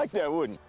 like that, wouldn't you?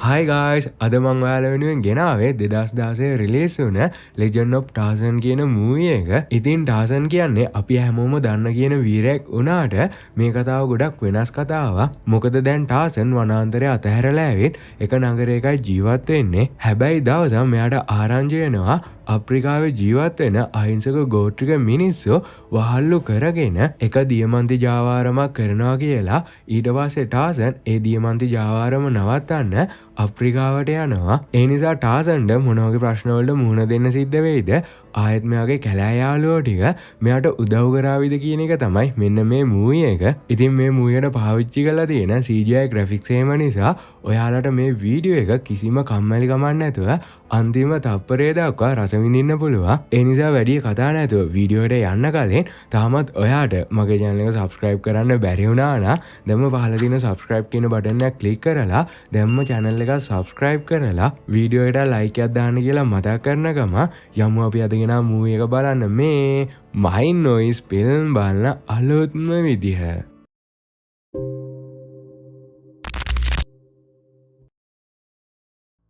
Hi guys, අද මං ඔයාලා වෙනුවෙන් ගෙනාවේ 2016 රිලීස් වුණ Legend of Tarzan කියන මූවි එක. ඉතින් Tarzan කියන්නේ අපි හැමෝම දන්න කියන වීරයෙක් වුණාට මේ කතාව ගොඩක් වෙනස් කතාවක්. මොකද දැන් Tarzan වනාන්තරය අතහැරලා ඇවිත් එක නගරයකයි ජීවත් වෙන්නේ. හැබැයි දවසක් මෙයාට ආරංචි වෙනවා අප්‍රිකාවේ ජීවත් වෙන අහිංසක ගෝත්‍රික මිනිස්සු වහල්ලු කරගෙන එක දියමන්ති ජාවාරමක් කරනවා කියලා. ඊට පස්සේ Tarzan ඒ දියමන්ති ජාවාරම නවත්තන්න අප්‍රිකාවට යනවා. ඒ නිසා ටාසන්ට මොන වගේ ප්‍රශ්න වලට මුහුණ දෙන්න සිද්ධ වෙයිද? ආයෙත් මෙයාගේ කැලෑ යාළුවෝ ටික මෙයාට උදව් කරාවිද කියන එක තමයි මෙන්න මේ මූවි එක. ඉතින් මේ මූවියට පාවිච්චි කරලා තියෙන CGI graphics එහෙම නිසා ඔයාලට මේ වීඩියෝ එක කිසිම කම්මැලි කමක් නැතුව අන්තිම තප්පරය දක්වා රස විඳින්න පුළුවන්. ඒ නිසා වැඩි කතා නැතුව වීඩියෝ එකට යන්න කලින් තාමත් ඔයාට මගේ channel එක subscribe කරන්න බැරි වුණා නම් දැන්ම පහළ තියෙන subscribe කියන බටන් එක click කරලා දැන්ම channel එක subscribe කරලා වීඩියෝ එකට like එකක් දාන්න කියලා මතක් කරන ගම යමු අපි අද ගෙනා මූවි එක බලන්න මේ My Noise film බලන අලුත්ම විදිහ.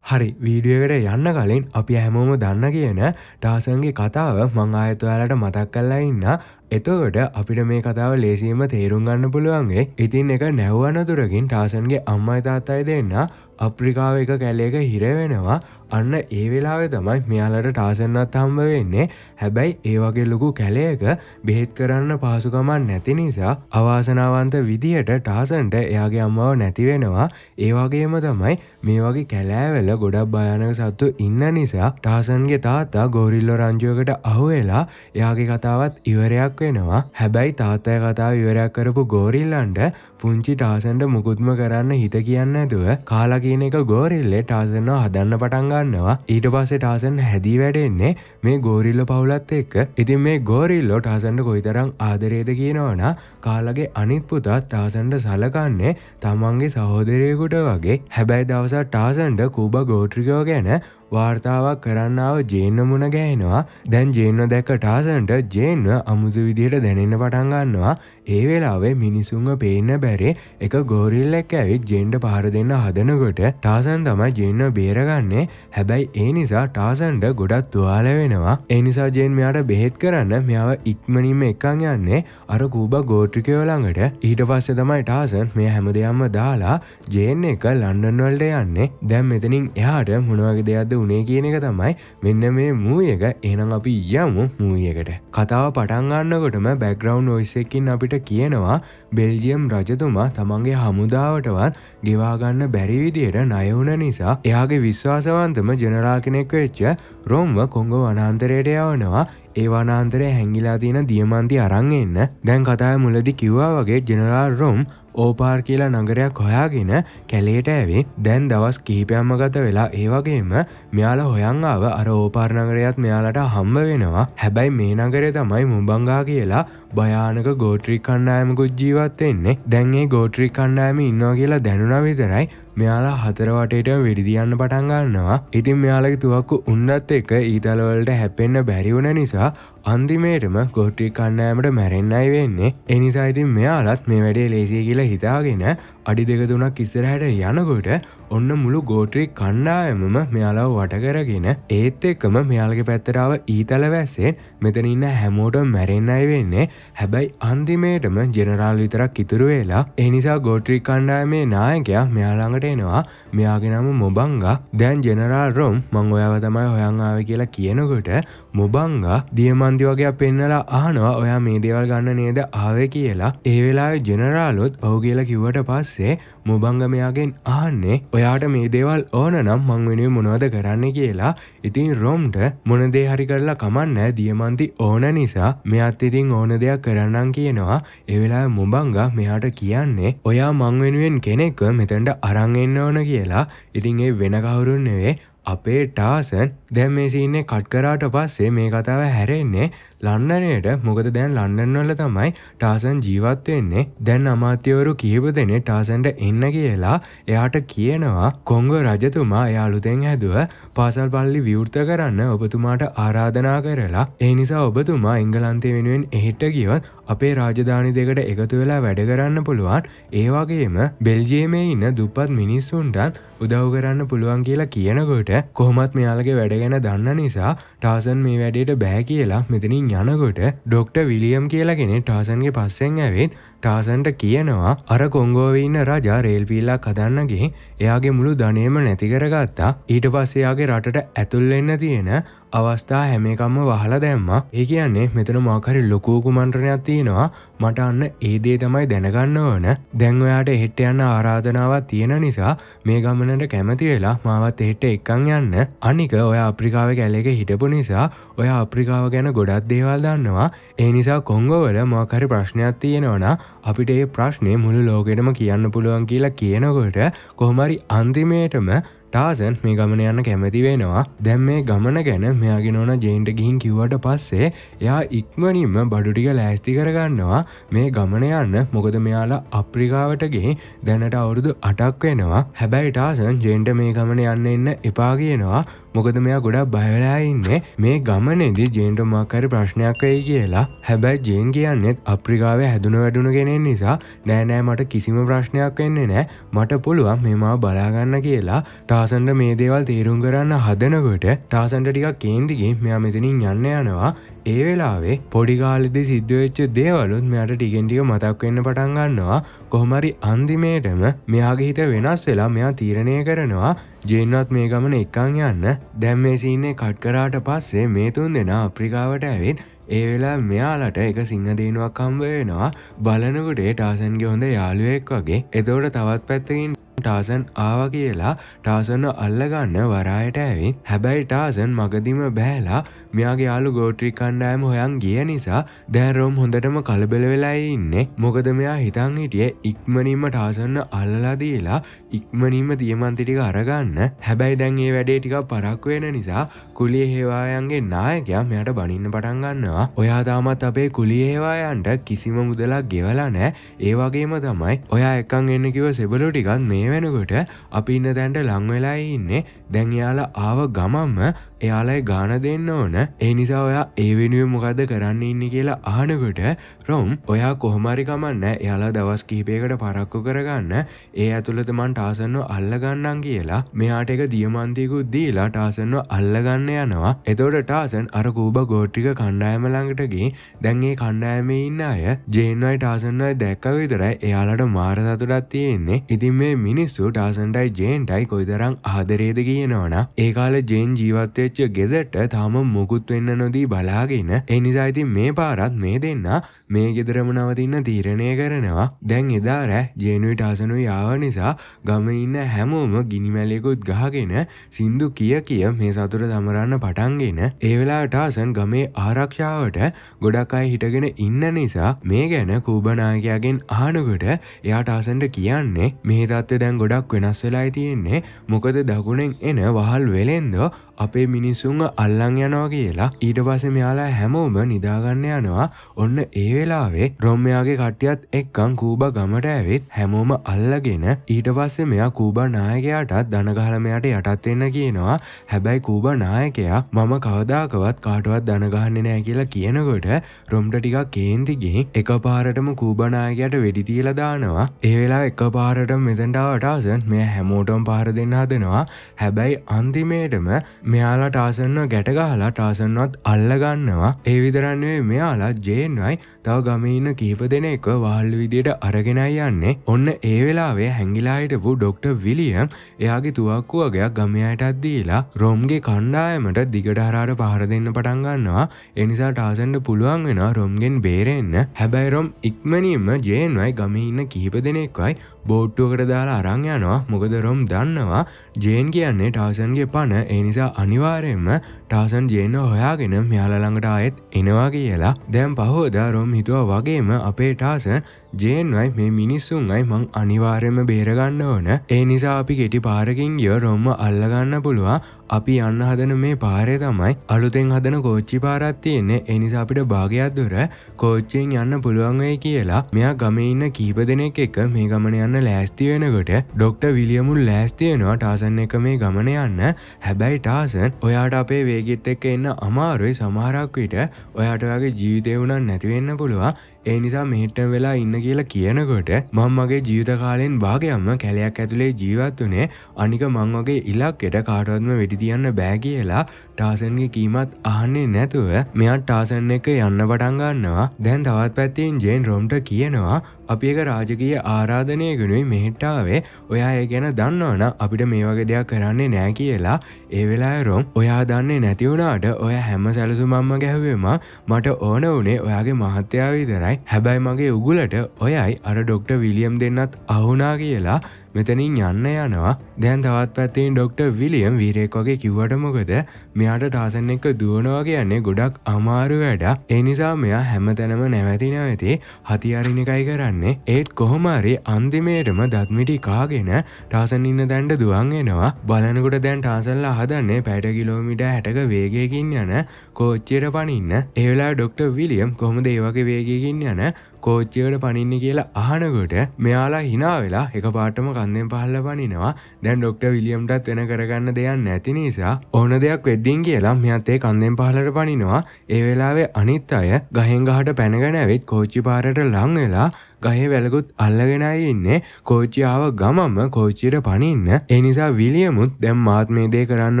හරි වීඩියෝ එකට යන්න කලින් අපි හැමෝම දන්න කියන ටාසන්ගේ කතාව මං ආයෙත් ඔයාලට මතක් කරලා ඉන්න. එතකොට අපිට මේ කතාව ලේසියෙන්ම තේරුම් ගන්න පුළුවන්. ඉතින් එක නැවුවනතුරකින් ටාසන්ගේ අම්මයි තාත්තයි දෙන්න අප්‍රිකාවේ එක කැලේක හිර වෙනවා. අන්න ඒ වෙලාවේ තමයි මෙයාලට ටාසන්වත් හම්බ වෙන්නේ. හැබැයි ඒ වගේ ලොකු කැලේක බෙහෙත් කරන්න පහසුකමක් නැති නිසා අවාසනාවන්ත විදියට ටාසන්ට එයාගේ අම්මව නැති වෙනවා. ඒ වගේම තමයි මේ වගේ කැලෑවල ගොඩක් භයානක සත්තු ඉන්න නිසා ටාසන්ගේ තාත්තා ගෝරිල්ලෝ රංචුවකට අහු වෙලා එයාගේ කතාවත් ඉවරයක් වෙනවා. හැබැයි තාත්තගේ කතාව ඉවරයක් කරපු ගෝරිල්ලන්ට පුංචි ටාසන්ට මුකුත්ම කරන්න හිත කියන්නේ නැතුව කාලා කියන එක ගෝරිල්ලේ ටාසන්ව හදන්න පටන් ගන්නවා. ඊට පස්සේ ටාසන් හැදී වැඩෙන්නේ මේ ගෝරිල්ලෝ පවුලත් එක්ක. ඉතින් මේ ගෝරිල්ලෝ ටාසන්ට කොයිතරම් ආදරේද කියනවනම් කාලාගේ අනිත් පුතා ටාසන්ට සලකන්නේ තමන්ගේ සහෝදරයෙකුට වගේ. හැබැයි දවසක් ටාසන්ට කූබා ගෝත්‍රිකයෝ ගැන වාර්තාවක් කරන්න ආව ජේන්ව මුණ ගැහෙනවා. දැන් ජේන්ව දැක්ක ටාසන්ට ජේන්ව අමුතු විදියට දැනෙන්න පටන් ගන්නවා. ඒ වෙලාවේ මිනිසුන්ව පේන්න බැරි එක ගෝරිල්ලෙක් ඇවිත් ජේන්ට පහර දෙන්න හදනකොට ටාසන් තමයි ජේන්ව බේරගන්නේ. හැබැයි ඒ නිසා ටාසන්ට ගොඩක් තුවාල වෙනවා. ඒ නිසා ජේන් මෙයාට බෙහෙත් කරන්න මෙයාව ඉක්මනින්ම එක්කන් යන්නේ අර කූබා ගෝත්‍රිකයෝ ළඟට. ඊට පස්සේ තමයි ටාසන් මේ හැමදේම දාලා ජේන් එක ලන්ඩන් වලට යන්නේ. දැන් මෙතනින් එහාට මොන වගේ දෙයක්ද උනේ කියන එක තමයි මෙන්න මේ මූවි එක. එහෙනම් අපි යමු මූවි එකට. කතාව පටන් ගන්නකොටම බෑග්ග්‍රවුන්ඩ් වොයිස් එකකින් අපිට කියනවා බෙල්ජියම් රජතුමා තමන්ගේ හමුදාවටවත් ගෙවා ගන්න බැරි විදියට ණය වුණ නිසා එයාගේ විශ්වාසවන්තම ජෙනරාල් කෙනෙක් වෙච්ච රොම්ව කොංගෝ වනාන්තරයට යවනවා. ඒ වනාන්තරයේ හැංගිලා තියෙන දියමන්ති අරන් එන්න. දැන් කතාවේ මුලදී කිව්වා වගේ ජෙනරාල් රොම් ඕපාර් කියලා නගරයක් හොයාගෙන කැලේට ඇවිත් දැන් දවස් කිහිපයක්ම ගත වෙලා ඒ වගේම මෙයාලා හොයන් ආව අර ඕපාර් නගරයත් මෙයාලට හම්බ වෙනවා. හැබැයි මේ නගරේ තමයි මුඹංගා කියලා භයානක ගෝත්‍රික කණ්ඩායමකුත් ජීවත් වෙන්නේ. දැන් මේ ගෝත්‍රික කණ්ඩායම ඉන්නවා කියලා දැනුණා විතරයි මෙයාලා හතර වටේටම වෙඩි තියන්න පටන් ගන්නවා. ඉතින් මෙයාලගේ තුවක්කු උන්නත් එක්ක ඊතල වලට හැප්පෙන්න බැරි වුණ නිසා අන්තිමේටම ගෝත්‍රික කණ්ඩායමට මැරෙන්නයි වෙන්නේ. ඒ නිසා ඉතින් මෙයාලත් මේ වැඩේ ලේසියි කියලා හිතාගෙන අඩි දෙක තුනක් ඉස්සරහට යනකොට ඔන්න මුළු ගෝත්‍රික කණ්ඩායමම මෙයාලව වට කරගෙන ඒත් එක්කම මෙයාලගේ පැත්තට ආව ඊතල වැස්සෙන් මෙතන ඉන්න හැමෝටම මැරෙන්නයි වෙන්නේ. හැබැයි අන්තිමේටම ජෙනරාල් විතරක් ඉතුරු වෙලා. ඒ නිසා ගෝත්‍රික කණ්ඩායමේ නායකයා මෙයා ළඟට එනවා. මෙයාගේ නම මොබංගා. දැන් ජෙනරාල් රොම් මං ඔයාව තමයි හොයන් ආවේ කියලා කියනකොට මොබංගා දියමන්ති වගේ පෙන්නලා අහනවා ඔයා මේ දේවල් ගන්න නේද ආවේ කියලා. ඒ වෙලාවේ ජෙනරාලොත් ඔව් කියලා කිව්වට පස්සේ මොබංගා මෙයාගෙන් අහන්නේ ඔයාට මේ දේවල් ඕන නම් මං වෙනුවෙන් මොනවද කරන්න කියලා. ඉතින් රොම්ට මොන දේ හරි කරලා කමන්නේ දියමන්ති ඕන නිසා මෙයාත් ඉතින් ඕන දෙයක් කරන්නම් කියනවා. ඒ වෙලාවේ මොබංගා මෙයාට කියන්නේ ඔයා මං වෙනුවෙන් කෙනෙක්ව මෙතනට අරන් එන්න ඕන කියලා. ඉතින් ඒ වෙන කවුරුන් නෙවෙයි අපේ ටාසන් දැන් මේ සීන් එක කට් කරාට පස්සේ මේ කතාව හැරෙන්නේ ලන්ඩනයට. මොකද දැන් ලන්ඩන් වල තමයි ටාසන් ජීවත් වෙන්නේ. දැන් අමාත්‍යවරු කීප දෙනෙක් ටාසන්ට එන්න කියලා එයාට කියනවා කොංගෝ රජතුමා එයා අලුතෙන් හැදුව පාසල් පල්ලි විවෘත කරන්න ඔබතුමාට ආරාධනා කරලා ඒ නිසා ඔබතුමා එංගලන්තය වෙනුවෙන් එහෙට ගියොත් අපේ රාජධානි දෙකට එකතු වෙලා වැඩ කරන්න පුළුවන්. ඒ වගේම බෙල්ජියමේ ඉන්න දුප්පත් මිනිස්සුන්ටත් උදව් කරන්න පුළුවන් කියලා කියනකොට කොහොමත් මෙයාලගේ වැඩ ගැන දන්න නිසා ටාසන් මේ වැඩේට බෑ කියලා මෙතනින් යනකොට ඩොක්ටර් විලියම් කියලා කෙනෙක් ටාසන්ගේ පස්සෙන් ඇවිත් ටාසන්ට කියනවා අර කොංගෝවේ ඉන්න රජා රේල් පීල්ලක් හදන්න ගිහින් එයාගේ මුළු ධනෙම නැති කරගත්තා. ඊට පස්සේ එයාගේ රටට ඇතුල් වෙන්න තියෙන අවස්ථා හැම එකක්ම වහලා දැම්මා. ඒ කියන්නේ මෙතන මොකක් හරි ලොකු කුමන්ත්‍රණයක් තියෙනවා. මට අන්න ඒ දේ තමයි දැනගන්න ඕන. දැන් ඔයාට එහෙට යන්න ආරාධනාවක් තියෙන නිසා මේ ගමනට කැමති වෙලා මාවත් එහෙට එක්කන් යන්න. අනික ඔයා අප්‍රිකාවේ කැලේක හිටපු නිසා ඔයා අප්‍රිකාව ගැන ගොඩක් දේවල් දන්නවා. ඒ නිසා කොංගෝ වල මොකක් හරි ප්‍රශ්නයක් තියෙනවා නම් අපිට ඒ ප්‍රශ්නේ මුළු ලෝකෙටම කියන්න පුළුවන් කියලා කියනකොට කොහොම හරි අන්තිමේටම ටාසන් මේ ගමන යන්න කැමති වෙනවා. දැන් මේ ගමන ගැන මෙයාගේ නෝනා ජේන්ට ගිහින් කිව්වට පස්සේ එයා ඉක්මනින්ම බඩු ටික ලෑස්ති කරගන්නවා මේ ගමන යන්න. මොකද මෙයාලා අප්‍රිකාවට ගිහින් දැනට අවුරුදු 8ක් වෙනවා. හැබැයි ටාසන් ජේන්ට මේ ගමන යන්න එන්න එපා කියනවා. මොකද මෙයා ගොඩක් බය වෙලා ඉන්නේ මේ ගමනේදී ජේන්ට මොකක් හරි ප්‍රශ්නයක් වෙයි කියලා. හැබැයි ජේන් කියන්නේත් අප්‍රිකාවේ හැදුන වැඩුණ කෙනෙක් නිසා නෑ මට කිසිම ප්‍රශ්නයක් වෙන්නේ නෑ. මට පුළුවන් මේ මාව බලා ගන්න කියලා. ටාසන්ට මේ දේවල් තීරුම් කරන්න හදනකොට ටාසන්ට ටිකක් කේන්ති ගිහින් මෙයා මෙතනින් යන්න යනවා. ඒ වෙලාවේ පොඩි කාලෙදී සිද්ධ වෙච්ච දේවලුත් මෙයාට ටිකෙන් ටික මතක් වෙන්න පටන් ගන්නවා. කොහොම හරි අන්තිමේටම මෙයාගේ හිත වෙනස් වෙලා මෙයා තීරණය කරනවා ජේන්වත් මේ ගමන එක්කන් යන්න. දැන් මේ සීන් එක කට් කරාට පස්සේ මේ තුන් දෙනා අප්‍රිකාවට ඇවිත් ඒ වෙලාව මෙයාලට එක සිංහ දේනුවක් හම්බ වෙනවා. බලනකොට ටාසන්ගේ හොඳ යාළුවෙක් වගේ. එතකොට තවත් පැත්තකින් ටාසන් ආවා කියලා ටාසන්ව අල්ලගන්න වරායට ඇවිත් හැබැයි ටාසන් මගදීම බෑලා මෙයාගේ යාළු ගෝත්‍රික කණ්ඩායම හොයන් ගිය නිසා දැන් රොම් හොඳටම කලබල වෙලා ඉන්නේ. මොකද මෙයා හිතන් හිටියේ ඉක්මනින්ම ටාසන්ව අල්ලලා දීලා ඉක්මනින්ම දියමන්ති ටික අරගන්න. හැබැයි දැන් මේ වැඩේ ටිකක් පරක්කු වෙන නිසා කුලිය හේවායන්ගේ නායකයා මෙයාට බනින්න පටන් ගන්නවා. ඔයා තාමත් අපේ කුලිය හේවායන්ට කිසිම මුදලක් ගෙවලා නැහැ. ඒ වගේම තමයි ඔයා එක්කන් එන්න කිව්ව සෙබළු ටිකත් මේ වෙනකොට අපි ඉන්න තැනට ලං වෙලා ඉන්නේ. දැන් එයාලා ආව ගමම්ම එයාලයි ගාන දෙන්න ඕන. ඒ නිසා ඔයා ඒ වෙනුවෙන් මොකද්ද කරන්න ඉන්නේ කියලා අහනකොට රොම් ඔයා කොහොම හරි කමන්නේ එයාලා දවස් කිහිපයකට පරක්කු කරගන්න. ඒ ඇතුළත මං ටාසන්ව අල්ලගන්නම් කියලා මෙයාට එක දියමන්තියකුත් දීලා ටාසන්ව අල්ලගන්න යනවා. එතකොට ටාසන් අර කූබා ගෝත්‍රික කණ්ඩායම ළඟට ගිහින් දැන් ඒ කණ්ඩායමේ ඉන්න අය ජේන්වයි ටාසන්වයි දැක්ක විතරයි එයාලට මාර සතුටක් තියෙන්නේ. ඉතින් මේ මිනිස්සු ටාසන්ටයි ජේන්ටයි කොයිතරම් ආදරේද කියනවනම් ඒ කාලේ ජේන් ජීවත් වෙච්ච ගෙදරට තාම මුකුත් වෙන්න නොදී බලාගෙන ඒ නිසා ඉතින් මේ පාරත් මේ දෙන්න මේ ගෙදරම නවතින්න තීරණය කරනවා. දැන් එදා රෑ ජේනුයි ටාසනුයි ආව නිසා ගමේ ඉන්න හැමෝම ගිනි මැලයකුත් ගහගෙන සින්දු කිය මේ සතුට සමරන්න පටන්ගෙන ඒ වෙලාවට ටාසන් ගමේ ආරක්ෂාවට ගොඩක් අය හිටගෙන ඉන්න නිසා මේ ගැන කූබා නායකයාගෙන් අහනකොට එයා ටාසන්ට කියන්නේ මේ තත්ත්වය දැන් ගොඩක් වෙනස් වෙලායි තියෙන්නේ. මොකද දකුණෙන් එන වහල් වෙලෙන්ද අපේ මිනිස්සුන්ව අල්ලන් යනවා කියලා. ඊට පස්සේ මෙයාලා හැමෝම නිදාගන්න යනවා. ඔන්න ඒ වෙලාවේ රොම් එයාගේ කට්ටියත් එක්කන් කූබා ගමට ඇවිත් හැමෝම අල්ලගෙන ඊට පස්සේ මෙයා කූබා නායකයාටත් දන ගහලා මෙයාට යටත් වෙන්න කියනවා. හැබැයි කූබා නායකයා මම කවදාකවත් කාටවත් දන ගහන්නේ නැහැ කියලා කියනකොට රොම්ට ටිකක් කේන්ති ගිහින් එකපාරටම කූබා නායකයාට වෙඩි තියලා දානවා. ඒ වෙලාව එකපාරටම මෙතනට ආව ටාසන් මෙයා හැමෝටම පහර දෙන්න හදනවා. හැබැයි අන්තිමේටම මෙයාලා ටාසන්ව ගැට ගහලා ටාසන්වත් අල්ලගන්නවා. ඒ විතරක් නෙවෙයි මෙයාලා ජේන්වයි තව ගමේ ඉන්න කීප දෙනෙක්ව වහල් විදියට අරගෙනයි යන්නේ. ඔන්න ඒ වෙලාවේ හැංගිලා හිටපු ඩොක්ටර් විලියම් එයාගේ තුවක්කුව වගේක් ගමේ අයටත් දීලා රොම්ගේ කණ්ඩායමට දිගට හරහාට පහර දෙන්න පටන් ගන්නවා. ඒ නිසා ටාසන්ට පුළුවන් වෙනවා රොම්ගෙන් බේරෙන්න. හැබැයි රොම් ඉක්මනින්ම ජේන්වයි ගමේ ඉන්න කීප දෙනෙක්වයි බෝට්ටුවකට දාලා අරන් යනවා. මොකද රොම් දන්නවා ජේන් කියන්නේ ටාසන්ගේ පණ. ඒ නිසා අනිවාර්යෙන්ම ටාසන් ජේන්ව හොයාගෙන මෙයාලා ළඟට ආයෙත් එනවා කියලා. දැන් පහෝදා රොම් හිතුවා වගේම අපේ ටාසන් ජේන්වයි මේ මිනිස්සුන්යි මං අනිවාර්යෙන්ම බේරගන්න ඕන. ඒ නිසා අපි කෙටි පාරකින් ගිය රොම්ව අල්ලගන්න පුළුවන්. අපි යන්න හදන මේ පාරේ තමයි අලුතෙන් හදන කෝච්චි පාරක් තියෙන්නේ. ඒ නිසා අපිට භාගයක් දුර කෝච්චියෙන් යන්න පුළුවන් වෙයි කියලා. මෙයා ගමේ ඉන්න කීප දෙනෙක් එක්ක මේ ගමන යන්න ලෑස්ති වෙනකොට ඩොක්ටර් විලියමුල් ලෑස්ති වෙනවා ටාසන් එක මේ ගමන යන්න. හැබැයි ටාසන් ඔයාට අපේ වේගෙත් එක්ක එන්න අමාරුයි. සමහරක් විට ඔයාට ඔයාගේ ජීවිතේ උනන් නැති වෙන්න පුළුවන්. ඒ නිසා මෙහෙට්ටම වෙලා ඉන්න කියලා කියනකොට මම මගේ ජීවිත කාලෙන් භාගයක්ම කැලයක් ඇතුලේ ජීවත් වුණේ. අනික මං වගේ ඉලක්කෙට කාටවත්ම වෙඩි තියන්න බෑ කියලා ටාසන්ගේ කීමත් අහන්නේ නැතුව මෙයා ටාසන් එක යන්න පටන් ගන්නවා. දැන් තවත් පැත්තෙන් ජේන් රොම්ට කියනවා අපි එක රාජකීය ආරාධනයකනුයි මෙහෙට ආවේ. ඔයා ඒ ගැන දන්නවනම් අපිට මේ වගේ දෙයක් කරන්නේ නෑ කියලා. ඒ වෙලාවේ රොම් ඔයා දන්නේ නැති වුණාට ඔය හැම සැලසුමක්ම ගැහුවෙම මට ඕන උනේ ඔයාගේ මහත්තයා විතරයි. හැබැයි මගේ උගුලට ඔයයි අර ඩොක්ටර් විලියම් දෙන්නත් අහුණා කියලා මෙතනින් යන්න යනවා. දැන් තවත් පැත්තෙන් ඩොක්ටර් විලියම් වීරයෙක් වගේ කිව්වට මොකද මෙයාට ටාසන් එක්ක දුවනවා කියන්නේ ගොඩක් අමාරු වැඩක්. ඒ නිසා මෙයා හැමතැනම නැවති හතියාරින එකයි කරන්නේ. ඒත් කොහොම හරි අන්තිමේටම දත්මිටි කාගෙන ටාසන් ඉන්න තැනට දුවන් එනවා. බලනකොට දැන් ටාසන්ලා හදන්නේ පැයට කිලෝමීටර් 60ක වේගයකින් යන කෝච්චියට පනින්න. ඒ වෙලාවේ ඩොක්ටර් විලියම් කොහොමද ඒ වගේ වේගයකින් යන කෝච්චියකට පනින්නේ කියලා අහනකොට මෙයාලා hina වෙලා එකපාරටම කන්දෙන් පහළට පනිනවා. දැන් ඩොක්ටර් විලියම්ටත් වෙන කරගන්න දෙයක් නැති නිසා ඕන දෙයක් වෙද්දින් කියලා මෙයාත් ඒ කන්දෙන් පහළට පනිනවා. ඒ වෙලාවේ අනිත් අය ගහෙන් ගහට පැනගෙන ඇවිත් කෝච්චි පාරට ලං වෙලා ගහේ වැලකුත් අල්ලගෙන ඉන්නේ. කෝච්චිය ආව ගමම කෝච්චියට පනින්න. ඒ නිසා විලියමුත් දැන් මාත් මේ දේ කරන්න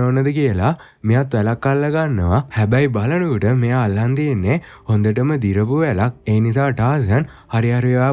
ඕනද කියලා මෙයාත් වැලක් අල්ල ගන්නවා. හැබැයි බලනකොට මෙයා අල්ලන් තියන්නේ හොඳටම දිරපු වැලක්. ඒ නිසා ටාසන් හරි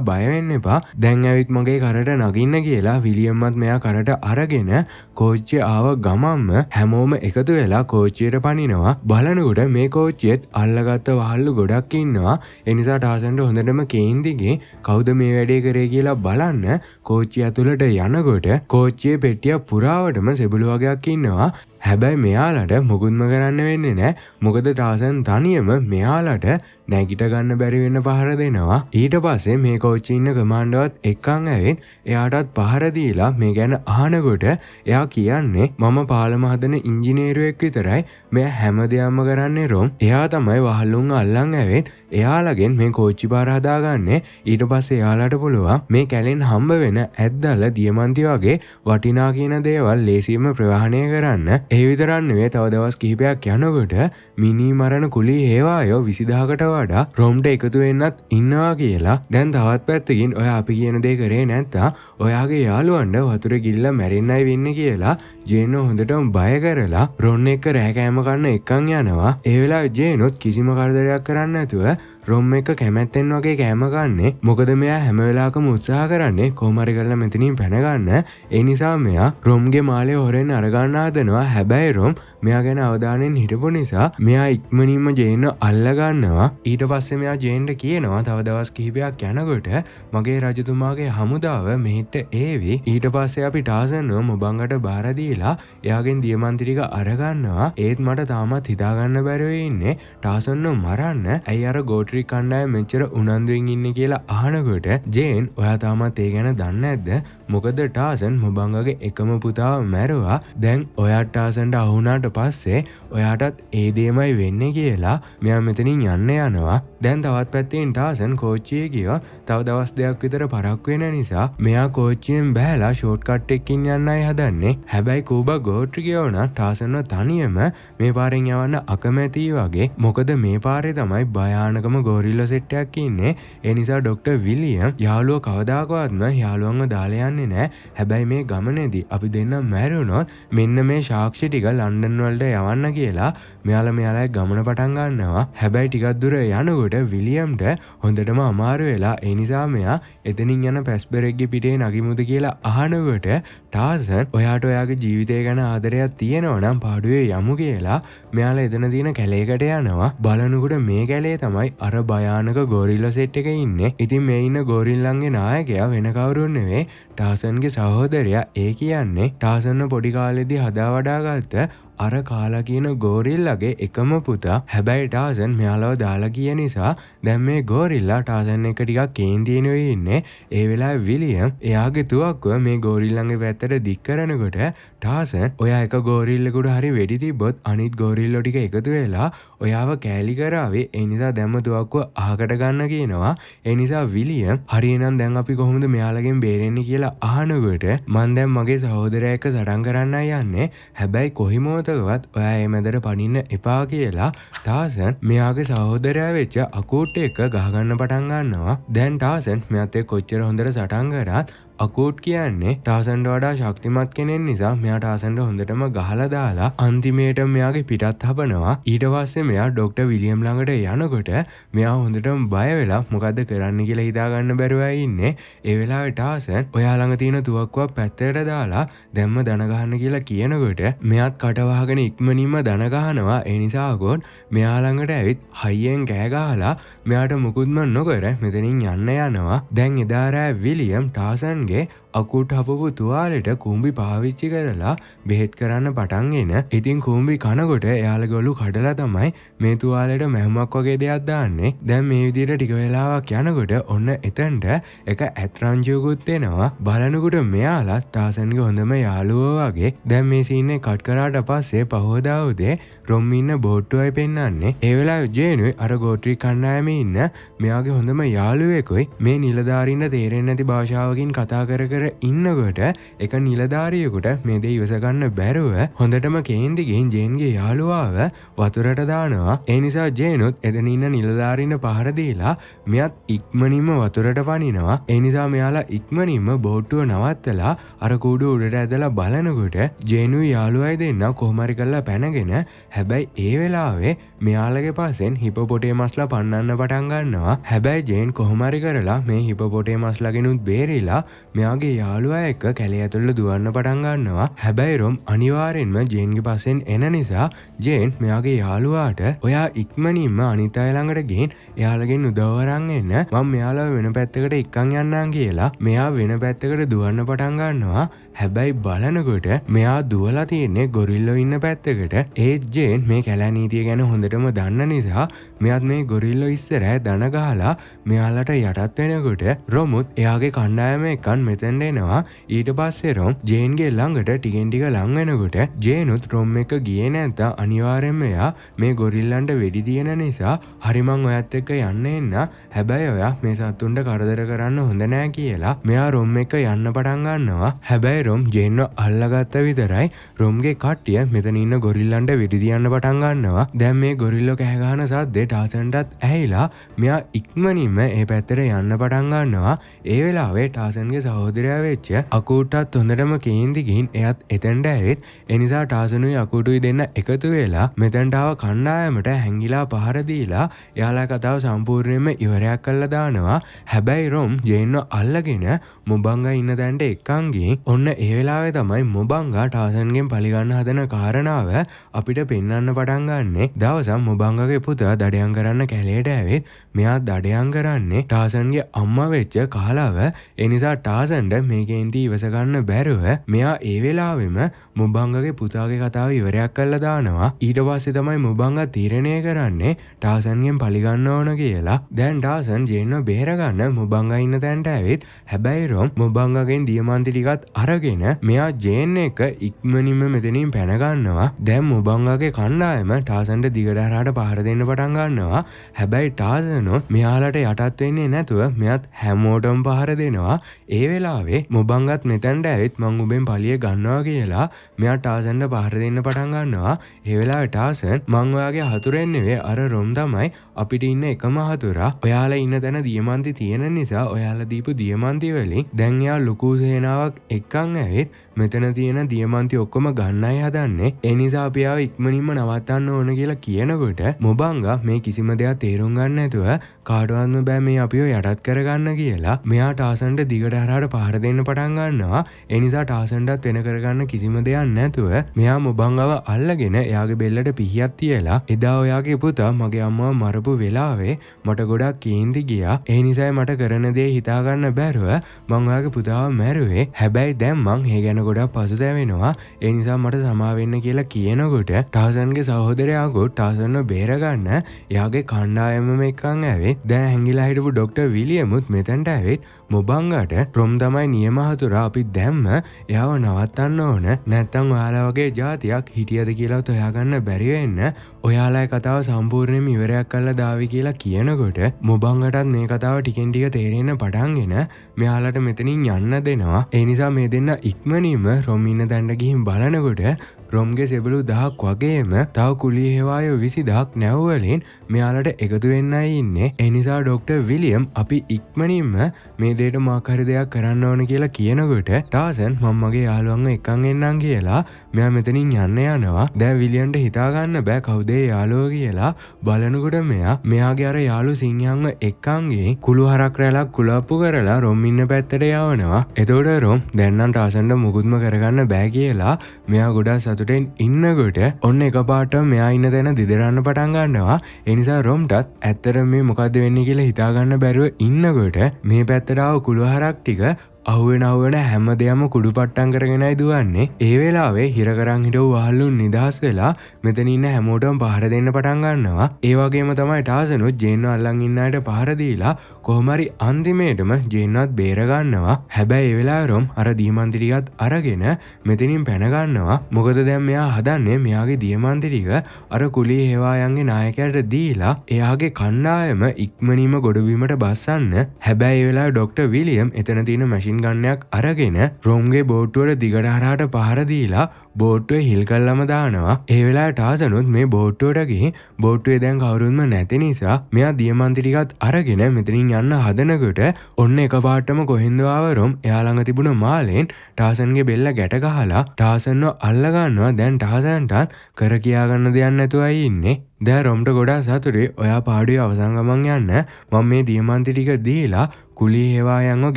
බය වෙන්න එපා. දැන් ඇවිත් මගේ කරට නගින්න කියලා විලියම්මත් මෙයා කරට අරගෙන කෝච්චිය ආව ගමම්ම හැමෝම එකතු වෙලා කෝච්චියට පනිනවා. බලනකොට මේ කෝච්චියෙත් අල්ලගත්ත වහල්ලු ගොඩක් ඉන්නවා. ඒ නිසා ටාසන්ට හොඳටම කේන්දිගේ කවුද මේ වැඩේ කරේ කියලා බලන්න කෝච්චිය ඇතුළට යනකොට කෝච්චියේ පෙට්ටිය පුරාවටම සෙබළු වගේක් ඉන්නවා. හැබැයි මෙයාලට මුකුත්ම කරන්න වෙන්නේ නැහැ. මොකද ටාසන් තනියම මෙයාලට නැගිට ගන්න බැරි වෙන්න පහර දෙනවා. ඊට පස්සේ මේ කෝච්චියේ ඉන්න කමාන්ඩර්වත් එක්කන් ඇවිත් එයාටත් පහර දීලා මේ ගැන අහනකොට එයා කියන්නේ මම පාලම හදන ඉංජිනේරුවෙක් විතරයි. මෙයා හැමදේම කරන්නේ රොම්. එයා තමයි වහල්ලුන් අල්ලන් ඇවිත් එයාලගෙන් මේ කෝච්චි පාර හදාගන්නේ. ඊට පස්සේ එයාලට පුළුවන් මේ කැලෙන් හම්බ වෙන ඇද්දල දියමන්ති වගේ වටිනා කියන දේවල් ලේසියෙන්ම ප්‍රවාහනය කරන්න. ඒ විතරක් නෙවෙයි තව දවස් කිහිපයක් යනකොට මිනි මරණ කුලී හේවායෝ 20000කට වඩා රොම්ට එකතු වෙන්නත් ඉන්නවා කියලා. දැන් තවත් පැත්තකින් ඔය අපි කියන දේ කරේ නැත්තම් ඔයාගේ යාළුවන්ට වතුරේ ගිල්ල මැරෙන්නයි වෙන්නේ කියලා ජේන් හොඳටම බය කරලා රොන් එක්ක රෑ කෑම කන්න එක්කන් යනවා. ඒ වෙලාවේ ජේනොත් කිසිම කරදරයක් කරන්නේ නැතුව රොම් එක්ක කැමැත්තෙන් වගේ කෑම කන්නේ. මොකද මෙයා හැම වෙලාවකම උත්සාහ කරන්නේ කොහොම හරි කරලා මෙතනින් පැන ගන්න. ඒ නිසා මෙයා රොම්ගේ මාළේ හොරෙන් අරගන්න හදනවා. හැබැයි රොම් මෙයා ගැන අවධානයෙන් හිටපු නිසා මෙයා ඉක්මනින්ම ජේන් අල්ල ගන්නවා. ඊට පස්සේ මෙයා ජේන්ට කියනවා තව දවස් කිහිපයක් යනකොට මගේ රජතුමාගේ හමුදාව මෙහෙට ඒවි. ඊට පස්සේ අපි ටාසන්ව මොබංගට බාර දීලා එයාගෙන් දියමන්ති ටික අරගන්නවා. ඒත් මට තාමත් හිතාගන්න බැරිව ඉන්නේ ටාසන්ව මරන්න ඇයි අර ගෝට්‍රික් කණ්ඩායම මෙච්චර උනන්දුවෙන් ඉන්නේ කියලා අහනකොට ජේන් ඔයා තාමත් ඒ ගැන දන්නේ නැද්ද? මොකද ටාසන් මොබංගගේ එකම පුතාව මැරුවා. දැන් ඔයා ටාසන්ට අහුණාට පස්සේ ඔයාටත් ඒ දේමයි වෙන්නේ කියලා මෙයා මෙතනින් යන්න යනවා. දැන් තවත් පැත්තෙන් ටාසන් කෝච්චියේ ගියා. තව දවස් දෙකක් විතර පරක්කු වෙන නිසා මෙයා කෝච්චියෙන් බහැලා ෂෝට් කට් එකකින් යන්නයි හදන්නේ. හැබැයි කූබා ගෝට්‍රිකයෝ නම් ටාසන්ව තනියම මේ පාරෙන් යවන්න අකමැති වගේ. මොකද මේ පාරේ තමයි භයානකම ගෝරිල්ලා සෙට් එකක් ඉන්නේ. ඒ නිසා ඩොක්ටර් විලියම් යාළුවා කවදාකවත්ම යාළුවන්ව දාලා යන්නේ නැහැ. හැබැයි මේ ගමනේදී අපි දෙන්න මැරුණොත් මෙන්න මේ සාක්ෂි ටික ලන්ඩන් වලට යවන්න කියලා මෙයාලා ගමන පටන් ගන්නවා. හැබැයි ටිකක් දුර යනකොට විලියම්ට හොඳටම අමාරු වෙලා ඒ නිසා මෙයා එතනින් යන පැස්බරෙක්ගේ පිටේ නගිමුද කියලා අහනකොට ටාසන් ඔයාට ඔයාගේ ජීවිතය ගැන ආදරයක් තියෙනවා නම් පාඩුවේ යමු කියලා මෙයාලා එතන තියෙන කැලේකට යනවා. බලනකොට මේ කැලේ තමයි අර භයානක ගෝරිල්ලා සෙට් එක ඉන්නේ. ඉතින් මේ ඉන්න ගෝරිල්ලන්ගේ නායකයා වෙන කවුරුන් නෙවෙයි ටාසන්ගේ සහෝදරයා. ඒ කියන්නේ ටාසන්ව පොඩි කාලේදී හදා වඩාගත්ත අර කාලා කියන ගෝරිල්ලාගේ එකම පුතා. හැබැයි ටාසන් මෙයාලව දාලා ගිය නිසා දැන් මේ ගෝරිල්ලා ටාසන් එක ටිකක් කේන්තියෙනුයි ඉන්නේ. ඒ වෙලාවේ විලියම් එයාගේ තුවක්කුව මේ ගෝරිල්ලන්ගේ පැත්තට දික් කරනකොට ටාසන් ඔයා එක ගෝරිල්ලෙකුට හරි වෙඩි තිබ්බොත් අනිත් ගෝරිල්ලෝ ටික එකතු වෙලා ඔයාව කෑලි කරාවේ. ඒ නිසා දැම්ම තුවක්කුව අහකට ගන්න කියනවා. ඒ නිසා විලියම් හරියනම් දැන් අපි කොහොමද මෙයාලගෙන් බේරෙන්නේ කියලා අහනකොට මං දැන් මගේ සහෝදරයා එක්ක සටන් කරන්නයි යන්නේ. හැබැයි කොහිමෝතකවත් ඔයා ඒ මැදට පනින්න එපා කියලා ටාසන් මෙයාගේ සහෝදරයා වෙච්ච අකූට් එක්ක ගහගන්න පටන් ගන්නවා. දැන් ටාසන් මෙයාත් එක්ක කොච්චර හොඳට සටන් කරත් අකූට් කියන්නේ ටාසන්ට වඩා ශක්තිමත් කෙනෙක් නිසා මෙයා ටාසන්ට හොඳටම ගහලා දාලා අන්තිමේට මෙයාගේ පිටත් හපනවා. ඊට පස්සේ මෙයා ඩොක්ටර් විලියම් ළඟට යනකොට මෙයා හොඳටම බය වෙලා මොකද්ද කරන්න කියලා හිතා ගන්න බැරුවයි ඉන්නේ. ඒ වෙලාවේ ටාසන් ඔයා ළඟ තියෙන තුවක්කුවක් පැත්තට දාලා දැම්ම දන ගහන්න කියලා කියනකොට මෙයාත් කට වහගෙන ඉක්මනින්ම දන ගහනවා. ඒ නිසා අකෝට් මෙයා ළඟට ඇවිත් හයියෙන් කෑ ගහලා මෙයාට මුකුත්ම නොකර මෙතනින් යන්න යනවා. දැන් එදා රෑ විලියම් ටාසන් අකුට් හපපු තුවාලෙට කූඹි පාවිච්චි කරලා බෙහෙත් කරන්න පටන් ගෙන. ඉතින් කූඹි කනකොට එයාලගේ ඔලු කඩලා තමයි මේ තුවාලෙට මැහුමක් වගේ දෙයක් දාන්නේ. දැන් මේ විදිහට ටික වෙලාවක් යනකොට ඔන්න එතනට එක ඇත්රංජියකුත් එනවා. බලනකොට මෙයාලා ටාසන්ගේ හොඳම යාළුවෝ වගේ. දැන් මේ සීන් එක කට් කරාට පස්සේ පහෝදා උදේ රොම් ඉන්න බෝට්ටුවයි පෙන්නන්නේ. ඒ වෙලාවේ ජේනුයි අර ගෝත්‍රි කණ්ඩායමේ ඉන්න මෙයාගේ හොඳම යාළුවෙකුයි මේ නිලධාරීන්ට තේරෙන්නේ නැති භාෂාවකින් කතා කර ඉන්නකොට එක නිලධාරියෙකුට මේ දේ ඉවස ගන්න බැරුව හොඳටම කේන්ති ගිහින් ජේන්ගේ යාළුවාව වතුරට දානවා. ඒ නිසා ජේනුත් එතන ඉන්න නිලධාරීන්ට පහර දීලා මෙයත් ඉක්මනින්ම වතුරට පනිනවා. ඒ නිසා මෙයාලා ඉක්මනින්ම බෝට්ටුව නවත්තලා අර කූඩුව උඩට ඇදලා බලනකොට ජේනුයි යාළුවයි දෙන්න කොහොම හරි කරලා පැනගෙන හැබැයි ඒ වෙලාවේ මෙයාලගේ පස්සෙන් හිපොපොටේමස්ලා පන්නන්න පටන් ගන්නවා. හැබැයි ජේන් කොහොම හරි කරලා මේ හිපොපොටේමස්ලාගෙනුත් බේරිලා මෙයාගේ යාළුවා එක්ක කැලේ ඇතුළට දුවන්න පටන් ගන්නවා. හැබැයි රොම් අනිවාර්යෙන්ම ජේන්ගේ පස්සෙන් එන නිසා ජේන් මෙයාගේ යාළුවාට ඔයා ඉක්මනින්ම අනිත් අය ළඟට ගිහින් එයාලගෙන් උදව් අරන් එන්න මම මෙයාලව වෙන පැත්තකට එක්කන් යන්නම් කියලා මෙයා වෙන පැත්තකට දුවන්න පටන් ගන්නවා. හැබැයි බලනකොට මෙයා දුවලා තියෙන්නේ ගොරිල්ලෝ ඉන්න පැත්තකට. ඒත් ජේන් මේ කැලෑ නීතිය ගැන හොඳටම දන්න නිසා මෙයාත් මේ ගොරිල්ලෝ ඉස්සරහ දන ගහලා මෙයාලට යටත් වෙනකොට රොමුත් එයාගේ කණ්ඩායම එක්කන් මෙතෙන්ට එනවා. ඊට පස්සේ රොම් ජේන්ගේ ළඟට ටිකෙන් ටික ලං වෙනකොට ජේනුත් රොම් එක ගියේ නැත්නම් අනිවාර්යෙන්ම එයා මේ ගොරිල්ලන්ට වෙඩි දින නිසා හරි මං ඔයත් එක්ක යන්න එන්න. හැබැයි ඔයා මේ සත්තුන්ට කරදර කරන්න හොඳ නෑ කියලා මෙයා රොම් එක යන්න පටන් ගන්නවා. හැබැයි රොම් ජේන්ව අල්ලගත්ත විතරයි රොම්ගේ කට්ටිය මෙතන ඉන්න ගොරිල්ලන්ට වෙඩි දියන්න පටන් ගන්නවා. දැන් මේ ගොරිල්ලෝ කෑ ගහන සද්දේ ටාසන්ටත් ඇහිලා මෙයා ඉක්මනින්ම ඒ පැත්තට යන්න පටන් ගන්නවා. ඒ වෙලාවේ ටාසන්ගේ සහෝදරයා වෙච්ච අකූටත් හොඳටම කේන්ති ගිහින් එයත් එතනට ඇවිත් ඒ නිසා ටාසනුයි අකූටුයි දෙන්න එකතු වෙලා මෙතනට ආව කණ්ඩායමට හැංගිලා පහර දීලා එයාලා කතාව සම්පූර්ණයෙන්ම ඉවරයක් කරලා දානවා. හැබැයි රොම් ජේන්ව අල්ලගෙන මොබංගා ඉන්න තැනට එක්කන් ගිහින් ඔන්න ඒ වෙලාවේ තමයි මොබංගා ටාසන්ගෙන් පලිගන්න හදන කාරණාව අපිට පෙන්වන්න පටන් ගන්නෙ. දවසක් මොබංගාගේ පුතා දඩයම් කරන්න කැලේට ඇවිත් මෙයා දඩයම් කරන්නේ ටාසන්ගේ අම්මා වෙච්ච කාලාව. ඒ නිසා ටාසන්ට මේ කේන්ති ඉවස ගන්න බැරුව මෙයා ඒ වෙලාවෙම මොබංගාගේ පුතාගේ කතාව ඉවරයක් කරලා දානවා. ඊට පස්සේ තමයි මොබංගා තීරණය කරන්නේ ටාසන්ගෙන් පලිගන්න ඕන කියලා. දැන් ටාසන් ජේන්ව බේරගන්න මොබංගා ඉන්න තැනට ඇවිත් හැබැයි රොම් මොබංගාගෙන් දියමන්ති ටිකත් අරගෙන මෙයා ජේන් එක ඉක්මනින්ම මෙතනින් පැන ගන්නවා. දැන් මොබංගාගේ කණ්ඩායම ටාසන්ට දිගට හරහාට පහර දෙන්න පටන් ගන්නවා. හැබැයි ටාසනෝ මෙයාලට යටත් වෙන්නේ නැතුව මෙයත් හැමෝටම පහර දෙනවා. ඒ වෙලාවේ මොබංගත් මෙතනට ඇවිත් මං උඹෙන් පලිය ගන්නවා කියලා මෙයා ටාසන්ට පහර දෙන්න පටන් ගන්නවා. ඒ වෙලාවේ ටාසන් මං ඔයාගේ හතුරෙන් නෙවෙයි අර රොම් තමයි අපිට ඉන්න එකම හතුරා. ඔයාලා ඉන්න තැන දියමන්ති තියෙන නිසා ඔයාලා දීපු දියමන්ති වලින් දැන් එයා ලොකු සේනාවක් එක්කන් ඇවිත් මෙතන තියෙන දියමන්ති ඔක්කොම ගන්නයි හදන්නේ. ඒ නිසා අපි ආව ඉක්මනින්ම නවත්තන්න ඕන කියලා කියනකොට මොබංගා මේ කිසිම දෙයක් තේරුම් ගන්න නැතුව කාටවත්ම බෑ මේ අපිව යටත් කරගන්න කියලා මෙයා ටාසන්ට දිගට හරහාට පහර දෙන්න පටන් ගන්නවා. ඒ නිසා ටාසන්ටත් වෙන කරගන්න කිසිම දෙයක් නැතුව මෙයා මොබංගව අල්ලගෙන එයාගේ බෙල්ලට පිහියක් තියලා එදා ඔයාගේ පුතා මගේ අම්මව මරපු වෙලාවේ මට ගොඩක් කේන්ති ගියා. ඒ නිසායි මට කරන දේ හිතා ගන්න බැරුව මං ඔයාගේ පුතාව මැරුවේ. හැබැයි දැන් මං ඒ ගැන ගොඩක් පසුතැවෙනවා. ඒ නිසා මට සමා වෙන්න කියලා කියනකොට ටාසන්ගේ සහෝදරයා ගොඩ ටාසන්ව බේරගන්න එයාගේ කණ්ඩායමම එක්කන් ඇවිත් දැන් හැංගිලා හිටපු ඩොක්ටර් විලියමුත් මෙතනට ඇවිත් මොබංගට රොම් තමයි නියම හතුරා අපි දැම්ම එයාව නවත්තන්න ඕන. නැත්තම් ඔයාලා වගේ જાතියක් හිටියද කියලා හොයාගන්න බැරි වෙන්න ඔයාලගේ කතාව සම්පූර්ණයෙන්ම ඉවරයක් කරලා දාවි කියලා කියනකොට මොබංගටත් මේ කතාව ටිකෙන් ටික තේරෙන්න පටන්ගෙන මෙයාලට මෙතනින් යන්න දෙනවා. ඒ නිසා මේ දෙන්න ඉක්මනින්ම රොම් ඉන්න තැනට ගිහින් බලනකොට රොම්ගේ සෙබළු 1000ක් වගේම තව කුලී හේවායෝ 20000ක් නැව්වලින් මෙයාලට එකතු වෙන්නයි ඉන්නේ. ඒ නිසා ඩොක්ටර් විලියම් අපි ඉක්මනින්ම මේ දෙයට මොකක් හරි දෙයක් කරන්න ඕන කියලා කියනකොට ටාසන් මම මගේ යාළුවන්ව එක්කන් එන්නම් කියලා මෙයා මෙතනින් යන්න යනවා. දැන් විලියම්ට හිතා ගන්න බෑ කවුද ඒ යාළුවා කියලා. බලනකොට මෙයාගේ අර යාළු සිංහයන්ව එක්කන් ගිහින් කුළු හරක් රැලක් කුලප්පු කරලා රොම් ඉන්න පැත්තට යවනවා. එතකොට රොම් දැන් නම් ටාසන්ට මුකුත්ම කරගන්න බෑ කියලා මෙයා ගොඩක් සතුටෙන් ඉන්නකොට ඔන්න එකපාරටම මෙයා ඉන්න තැන දිදරන්න පටන් ගන්නවා. ඒ නිසා රොම්ටත් ඇත්තටම මේ මොකද්ද වෙන්නේ කියලා හිතා ගන්න බැරුව ඉන්නකොට මේ පැත්තට ආව කුළුහරක් ටික අහුවෙන හැම දෙයක්ම කුඩු පට්ටම් කරගෙනයි දුවන්නේ. ඒ වෙලාවේ හිර කරන් හිටව වහල්ලුන් නිදහස් වෙලා මෙතන ඉන්න හැමෝටම පහර දෙන්න පටන් ගන්නවා. ඒ වගේම තමයි ටාසනුත් ජේන්ව අල්ලන් ඉන්න අයට පහර දීලා කොහොම හරි අන්තිමේටම ජේන්වත් බේර ගන්නවා. හැබැයි ඒ වෙලාවේ රොම් අර දියමන්ති ටිකත් අරගෙන මෙතනින් පැන ගන්නවා. මොකද දැන් මෙයා හදන්නේ මෙයාගේ දියමන්ති ටික අර කුලී හේවායන්ගේ නායකයාට දීලා එයාගේ කණ්ඩායම ඉක්මනින්ම ගොඩබිමට බස්සන්න. හැබැයි ඒ වෙලාවේ ඩොක්ටර් විලියම් එතන තියෙන මැෂින් ගන්නයක් අරගෙන රොම්ගේ බෝට්ටුවට දිගට හරහාට පහර දීලා බෝට්ටුවේ හිල් කල්ලම දානවා. ඒ වෙලාවේ ටාසනුත් මේ බෝට්ටුවට ගිහින් බෝට්ටුවේ දැන් කවුරුන්ම නැති නිසා මෙයා දියමන්ති ටිකත් අරගෙන මෙතනින් යන්න හදනකොට ඔන්න එකපාරටම කොහෙන්ද ආව රොම් එයා ළඟ තිබුණ මාලෙන් ටාසන්ගේ බෙල්ල ගැට ගහලා ටාසන්ව අල්ල ගන්නවා. දැන් ටාසන්ටත් කර කියා ගන්න දෙයක් නැතුවයි ඉන්නේ. දැන් රොම්ට ගොඩාක් සතුටුයි ඔයා පාඩුවේ අවසන් ගමන් යන්න මම මේ දියමන්ති ටික දීලා කුලී හේවායන්ව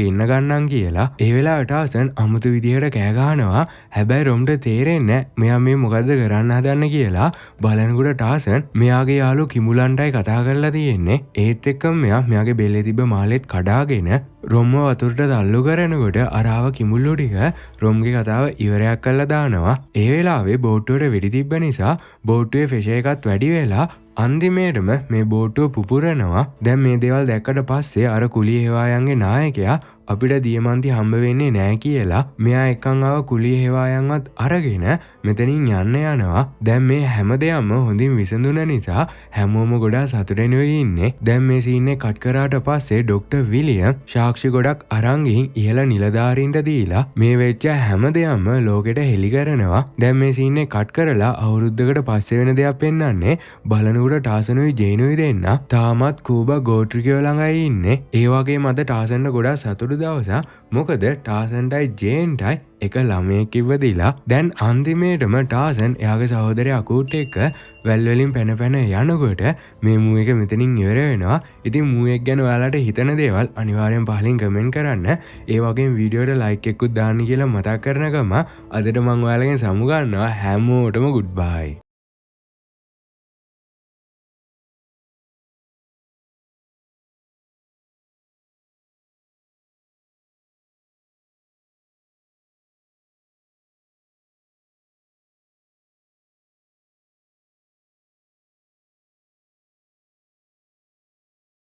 ගෙන්න ගන්නම් කියලා. ඒ වෙලාවට ටාසන් අමුතු විදිහට කෑ ගහනවා. හැබැයි රොම්ට තේරෙන්නේ මෙයා මේ මොකද්ද කරන්න හදන්නේ කියලා. බලනකොට ටාසන් මෙයාගේ යාළුවෝ කිමුලන්ටයි කතා කරලා තියෙන්නේ. ඒත් එක්කම මෙයාගේ බෙල්ලේ තිබ්බ මාලෙත් කඩාගෙන රොම්ව වතුරට තල්ලු කරනකොට අරාව කිමුල්ලෝ ටික රොම්ගේ කතාව ඉවරයක් කරලා දානවා. ඒ වෙලාවේ බෝට්ටුවට වෙඩි තිබ්බ නිසා බෝට්ටුවේ ෆෙෂර් එකත් වැඩි වෙලා අන්තිමේටම මේ බෝට්ටුව පුපුරනවා. දැන් මේ දේවල් දැක්කට පස්සේ අර කුලී හේවායන්ගේ නායකයා අපිට දියමන්ති හම්බ වෙන්නේ නැහැ කියලා මෙයා එක්කන් ආව කුලී හේවායන්වත් අරගෙන මෙතනින් යන්න යනවා. දැන් මේ හැම දෙයක්ම හොඳින් විසඳුන නිසා හැමෝම ගොඩාක් සතුටෙන් ඉන්නේ. දැන් මේ සීන් එක කට් කරාට පස්සේ ඩොක්ටර් විලියම් සාක්ෂි ගොඩක් අරන් ගිහින් ඉහළ නිලධාරීන්ට දීලා මේ වෙච්ච හැම දෙයක්ම ලෝකෙට හෙළි කරනවා. දැන් මේ සීන් එක කට් කරලා අවුරුද්දකට පස්සේ වෙන දෙයක් පෙන්වන්නේ බලනකොට ටාසනුයි ජේනුයි දෙන්න තාමත් කූබා ගෝත්‍රිකයෝ ළඟයි ඉන්නේ. ඒ වගේම අද ටාසන්ට ගොඩාක් සතුටු දවසක්. මොකද ටාසන්ටයි ජේන්ටයි එක ළමයෙක් කිව්වදීලා දැන් අන්තිමේටම ටාසන් එයාගේ සහෝදරයා අකූට් එක්ක වැල් වලින් පැන පැන යනකොට මේ මූ එක මෙතනින් ඉවර වෙනවා. ඉතින් මූ එක ගැන ඔයාලට හිතන දේවල් අනිවාර්යෙන් පහලින් කමෙන්ට් කරන්න. ඒ වගේම වීඩියෝට ලයික් එකකුත් දාන්න කියලා මතක් කරන ගම අදට මම ඔයාලගෙන් සමු ගන්නවා. හැමෝටම ගුඩ් බයි.